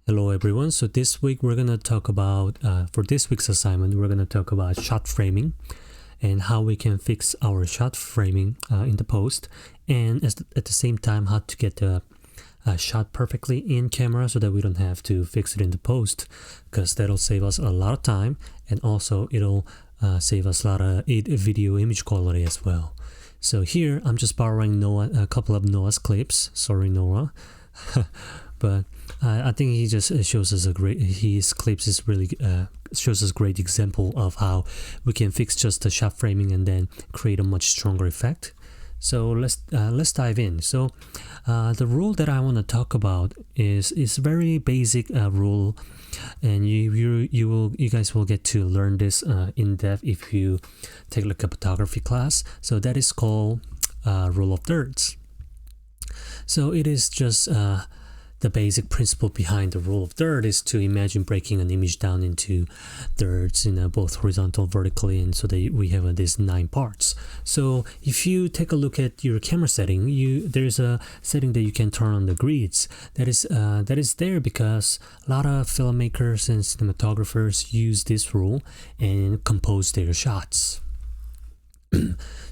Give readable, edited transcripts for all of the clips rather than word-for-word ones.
Hello everyone. So this week we're gonna talk about for this week's assignment we're gonna talk about shot framing and how we can fix our shot framing in the post, and at the same time how to get the shot perfectly in camera so that we don't have to fix it in the post, because that'll save us a lot of time, and also it'll save us a lot of video image quality as well. So here I'm just borrowing a couple of Noah's clips. Sorry, Noah. But I think he just shows us his clips is really shows us a great example of how we can fix just the shot framing and then create a much stronger effect. So let's dive in. So the rule that I want to talk about is very basic rule, and you guys will get to learn this in depth if you take like a photography class. So that is called rule of thirds. So it is just the basic principle behind the rule of third is to imagine breaking an image down into thirds, both horizontal, vertically, and so that we have these 9 parts. So if you take a look at your camera setting, there's a setting that you can turn on the grids. That is there because a lot of filmmakers and cinematographers use this rule and compose their shots.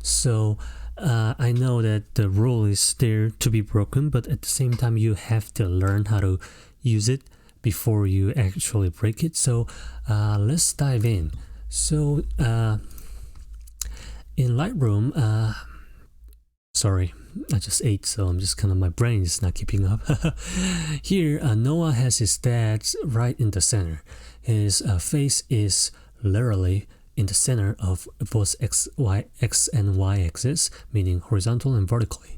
So I know that the rule is there to be broken, but at the same time you have to learn how to use it before you actually break it. So let's dive in. So in Lightroom, sorry, I just ate, so I'm just my brain is not keeping up. Here Noah has his stats right in the center. His face is literally in the center of both x and y axis, meaning horizontal and vertically.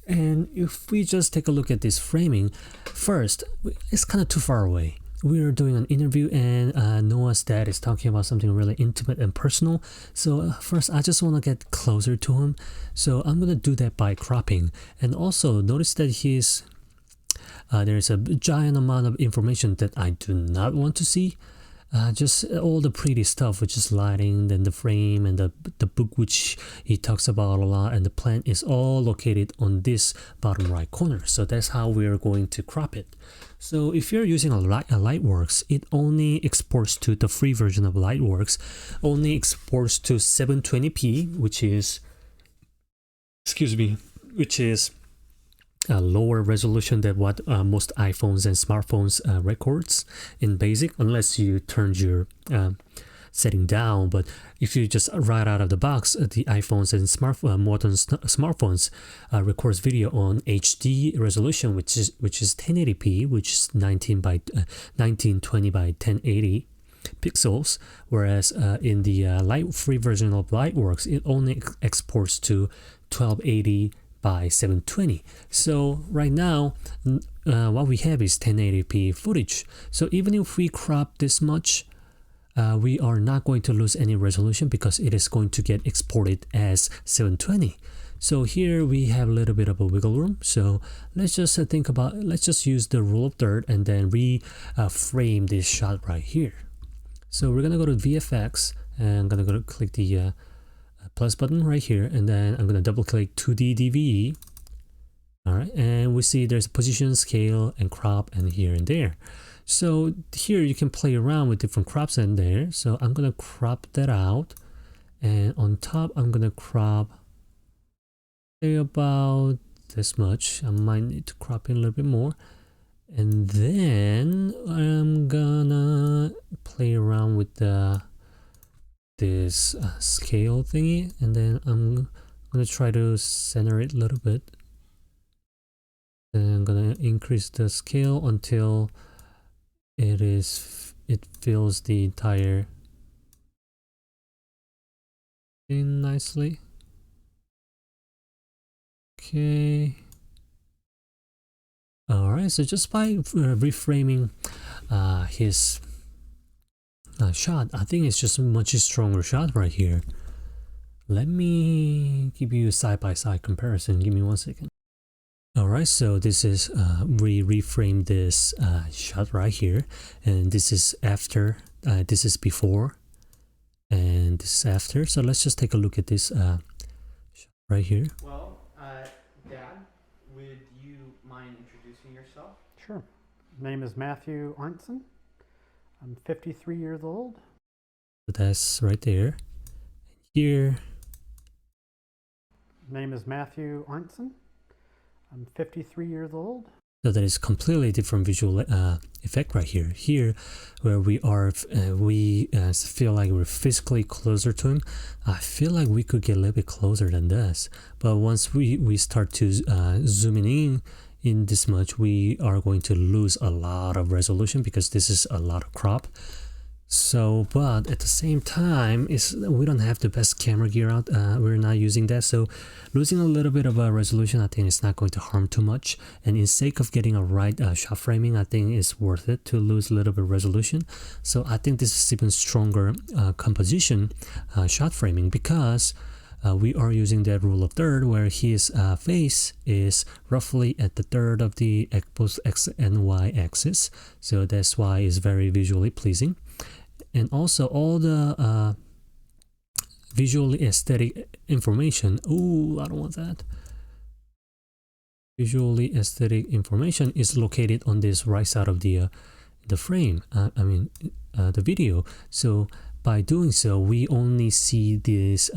And if we just take a look at this framing, first, it's kind of too far away. We're doing an interview and Noah's dad is talking about something really intimate and personal. So first, I just want to get closer to him. So I'm going to do that by cropping. And also notice that there's a giant amount of information that I do not want to see. Just all the pretty stuff, which is lighting, then the frame, and the book which he talks about a lot, and the plant is all located on this bottom right corner. So that's how we're going to crop it. So if you're using a Lightworks, it only exports to the free version of Lightworks, only exports to 720p, which is a lower resolution than what most iPhones and smartphones records in basic, unless you turned your setting down. But if you just right out of the box, the iPhones and modern smartphones records video on HD resolution, which is 1080p, which is 1920 by 1080 pixels, whereas in the free version of Lightworks, it only exports to 1280 by 720. So right now what we have is 1080p footage. So even if we crop this much, we are not going to lose any resolution because it is going to get exported as 720. So here we have a little bit of a wiggle room. So let's just let's just use the rule of third and then frame this shot right here. So we're gonna go to VFX and I'm gonna go to click the plus button right here, and then I'm gonna double click 2D DVE. All right, and we see there's position, scale, and crop, and here and there. So here you can play around with different crops in there. So I'm gonna crop that out, and on top I'm gonna crop say about this much. I might need to crop in a little bit more, and then I'm gonna play around with this scale thingy, and then I'm gonna try to center it a little bit. Then I'm gonna increase the scale until it fills the entire thing nicely. Okay. All right. So just by reframing his shot, I think it's just a much stronger shot right here. Let me give you a side-by-side comparison. Give me 1 second. All right, so this is we reframed this shot right here, and this is after, this is before, and this is after. So let's just take a look at this shot right here. Well, Dad, would you mind introducing yourself? Sure. My name is Matthew Arntzen. I'm 53 years old. That's right there. Here. My name is Matthew Arntzen. I'm 53 years old. So that is completely different visual effect right here. Here, where we are, we feel like we're physically closer to him. I feel like we could get a little bit closer than this. But once we start to zooming in this much, we are going to lose a lot of resolution because this is a lot of crop. So, but at the same time, we don't have the best camera gear out. We're not using that, so losing a little bit of a resolution, I think it's not going to harm too much. And in sake of getting a right shot framing, I think it's worth it to lose a little bit of resolution. So I think this is even stronger composition shot framing because we are using that rule of third where his face is roughly at the third of the both x and y axis. So that's why it's very visually pleasing. And also all the visually aesthetic information. Ooh, I don't want that. Visually aesthetic information is located on this right side of the frame. The video. So by doing so, we only see this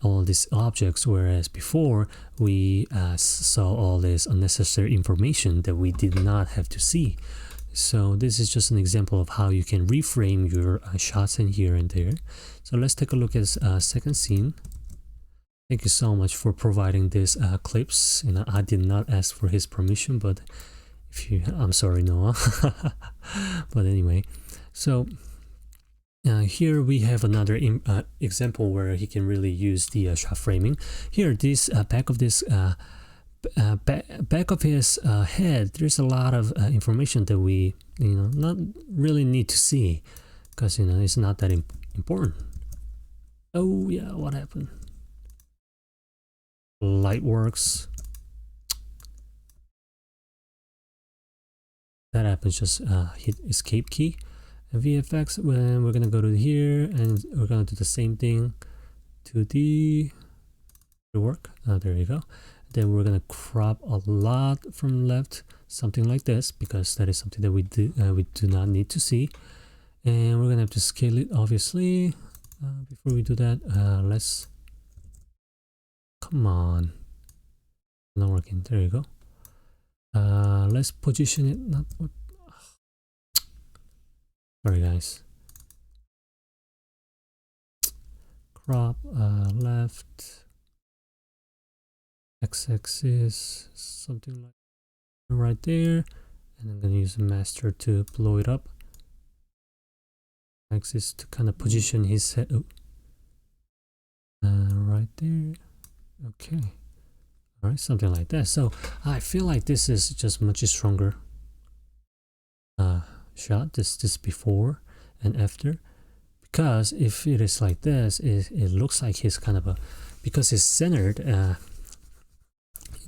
all these objects, whereas before we saw all this unnecessary information that we did not have to see. So this is just an example of how you can reframe your shots in here and there. So let's take a look at second scene. Thank you so much for providing these clips. You know, I did not ask for his permission, but I'm sorry, Noah. But anyway, so here we have another example where he can really use the shot framing. Here, this back of this. Back of his head, there's a lot of information that we not really need to see because it's not that important. Oh yeah, what happened? Light works. That happens. Just hit escape key and VFX. When we're gonna go to here and we're gonna do the same thing to the work. There you go. Then we're gonna crop a lot from left, something like this, because that is something that we do not need to see, and we're gonna have to scale it obviously. Before we do that, let's come on, not working. There you go. Let's position it. Not sorry guys. Crop left. X-axis, something like right there, and I'm gonna use a master to blow it up. Axis to kind of position his head. Right there. Okay. All right, something like that. So I feel like this is just much stronger shot. This before and after, because if it is like this, it looks like he's kind of because it's centered.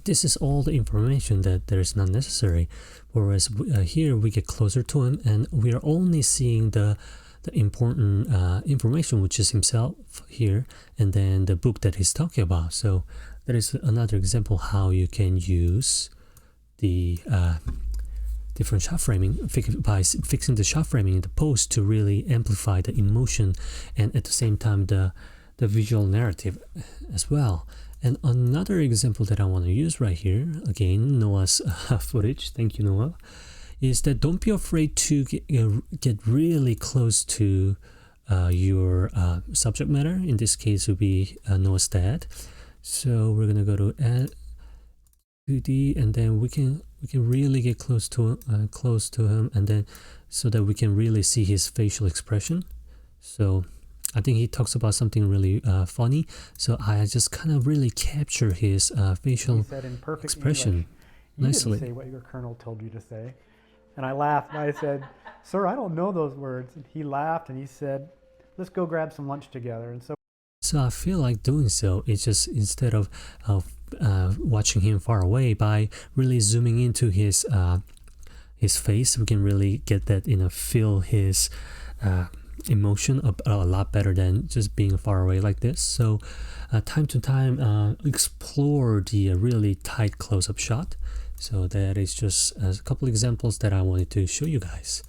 This is all the information that is not necessary, whereas here we get closer to him and we are only seeing the important information, which is himself here, and then the book that he's talking about. So that is another example how you can use the different shot framing by fixing the shot framing in the post to really amplify the emotion and at the same time the visual narrative as well. And another example that I want to use right here, again, Noah's footage, thank you Noah, is that don't be afraid to get really close to your subject matter. In this case it would be Noah's dad. So we're gonna go to add 2D, and then we can really get close to him, and then so that we can really see his facial expression. So I think he talks about something really funny, so I just kind of really capture his facial expression English, nicely. You didn't say what your colonel told you to say. And I laughed and I said, "Sir, I don't know those words." And he laughed and he said, "Let's go grab some lunch together." And so I feel like doing so, it's just instead of watching him far away, by really zooming into his face, we can really get that, feel his emotion a lot better than just being far away like this. So time to time explore the really tight close-up shot So that is just a couple examples that I wanted to show you guys.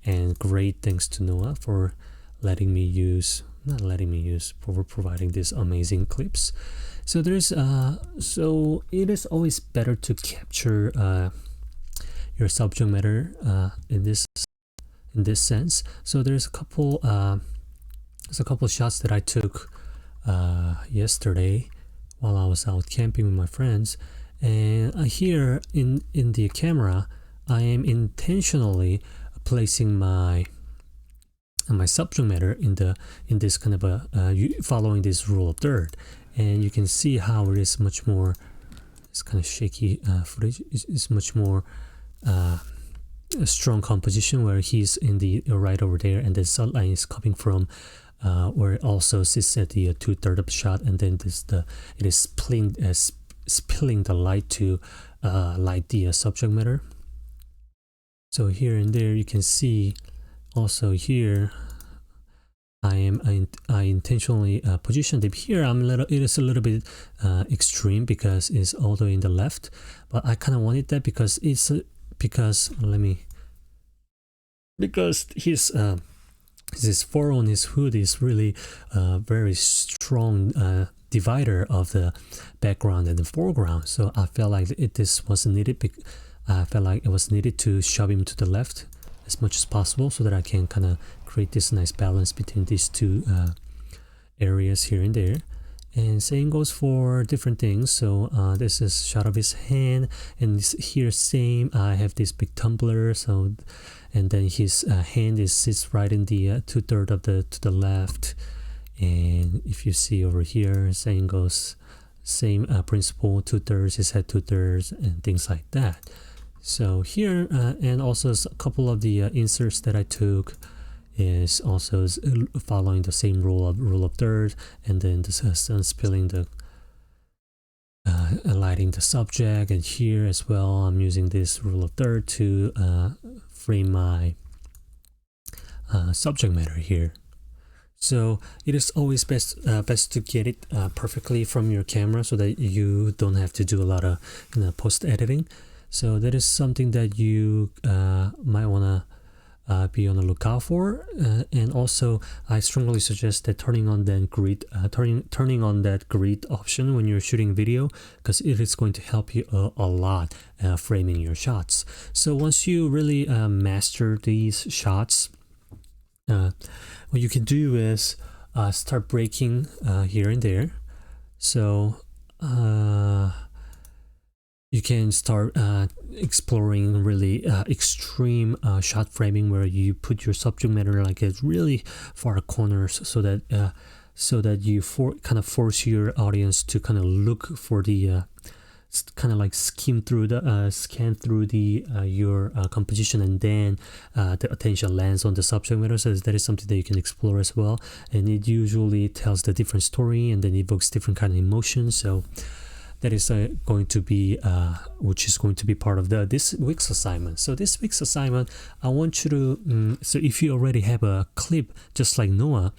And great thanks to Noah for letting me use, not letting me use, for providing these amazing clips. So there's so it is always better to capture your subject matter in this sense. So there's a couple shots that I took yesterday while I was out camping with my friends, and here in the camera I am intentionally placing my subject matter in this kind of a following this rule of third, and you can see how it is much more, it's kind of shaky footage, is much more a strong composition where he's in the right over there, and the sunlight is coming from where it also sits at the 2/3 of the shot, and then it is spilling the light to light the subject matter. So here and there you can see also here I intentionally positioned it here. It is a little bit extreme because it's all the way in the left, but I kind of wanted that because because his fur on his hood is really very strong divider of the background and the foreground. So I felt like this was needed. I felt like it was needed to shove him to the left as much as possible so that I can kind of create this nice balance between these two areas here and there. And same goes for different things. So this is a shot of his hand, and here same I have this big tumbler, so and then his hand sits right in the 2/3 of to the left. And if you see over here, same goes, same principle, 2/3, his head 2/3, and things like that. So here and also a couple of the inserts that I took is also following the same rule of third, and then the sun spilling the lighting the subject, and here as well I'm using this rule of third to frame my subject matter here. So it is always best to get it perfectly from your camera so that you don't have to do a lot of post editing. So that is something that you might want to be on the lookout for, and also I strongly suggest that turning on that grid option when you're shooting video, because it is going to help you a lot framing your shots. So once you really master these shots, what you can do is start breaking here and there. So you can start exploring really extreme shot framing where you put your subject matter like at really far corners, so that you kind of force your audience to kind of look for the kind of like scan through the your composition, and then the attention lands on the subject matter. So that is something that you can explore as well, and it usually tells the different story and then evokes different kind of emotions. So that is going to be which is going to be part of this week's assignment. So this week's assignment, I want you to so if you already have a clip just like Noah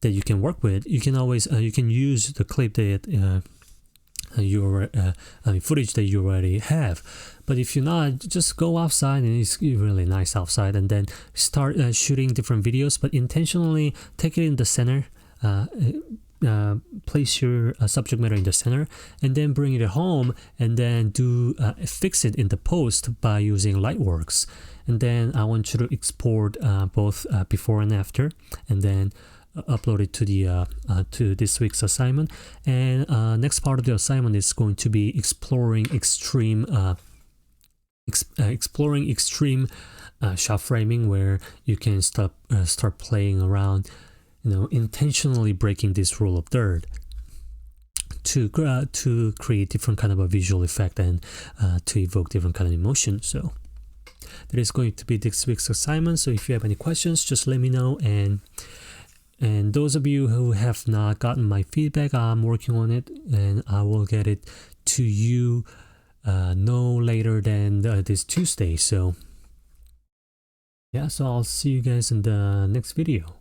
that you can work with, you can always you can use the clip that footage that you already have. But if you're not, just go outside, and it's really nice outside, and then start shooting different videos, but intentionally take it in the center. Place your subject matter in the center, and then bring it home, and then fix it in the post by using Lightworks. And then I want you to export both before and after, and then upload it to the to this week's assignment. And next part of the assignment is going to be exploring extreme shot framing, where you can start playing around, intentionally breaking this rule of third to create different kind of a visual effect and to evoke different kind of emotion. So that is going to be this week's assignment. So if you have any questions, just let me know. And those of you who have not gotten my feedback, I'm working on it, and I will get it to you no later than this Tuesday. So yeah, so I'll see you guys in the next video.